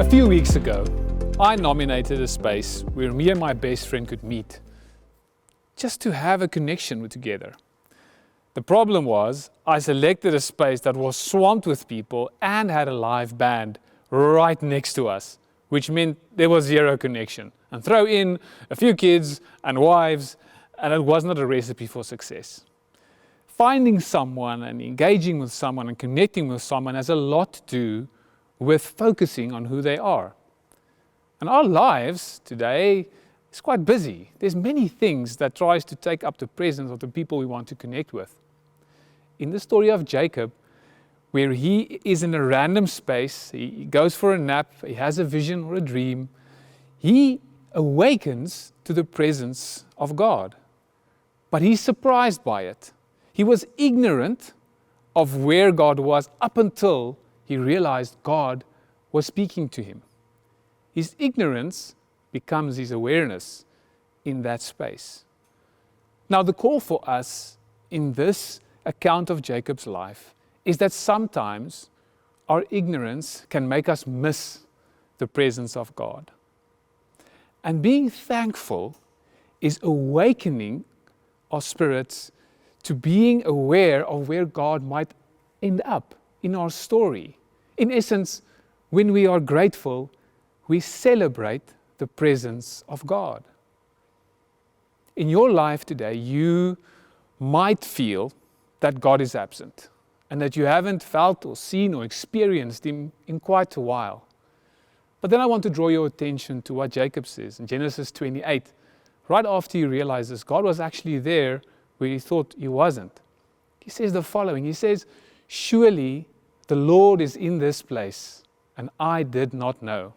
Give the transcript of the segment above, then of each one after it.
A few weeks ago, I nominated a space where me and my best friend could meet, just to have a connection together. The problem was, I selected a space that was swamped with people and had a live band right next to us, which meant there was zero connection. And throw in a few kids and wives, and it was not a recipe for success. Finding someone and engaging with someone and connecting with someone has a lot to do with focusing on who they are. And our lives today is quite busy. There's many things that tries to take up the presence of the people we want to connect with. In the story of Jacob, where he is in a random space, he goes for a nap, he has a vision or a dream, he awakens to the presence of God. But he's surprised by it. He was ignorant of where God was up until he realized God was speaking to him. His ignorance becomes his awareness in that space. Now, the call for us in this account of Jacob's life is that sometimes our ignorance can make us miss the presence of God. And being thankful is awakening our spirits to being aware of where God might end up in our story. In essence, when we are grateful, we celebrate the presence of God. In your life today, you might feel that God is absent and that you haven't felt or seen or experienced Him in quite a while. But then I want to draw your attention to what Jacob says in Genesis 28, right after he realizes God was actually there where he thought He wasn't. He says the following, he says, "Surely the Lord is in this place, and I did not know."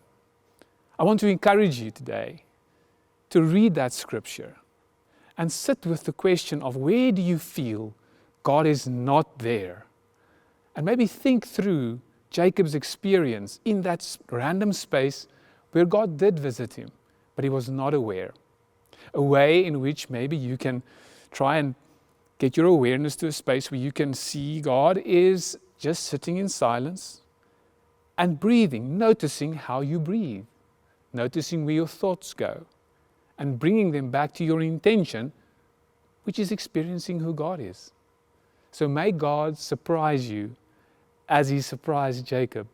I want to encourage you today to read that scripture and sit with the question of where do you feel God is not there? And maybe think through Jacob's experience in that random space where God did visit him, but he was not aware. A way in which maybe you can try and get your awareness to a space where you can see God is just sitting in silence and breathing, noticing how you breathe, noticing where your thoughts go, and bringing them back to your intention, which is experiencing who God is. So may God surprise you as He surprised Jacob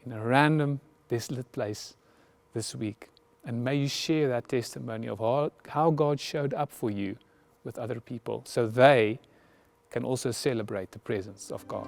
in a random, desolate place this week. And may you share that testimony of how God showed up for you with other people so they can also celebrate the presence of God.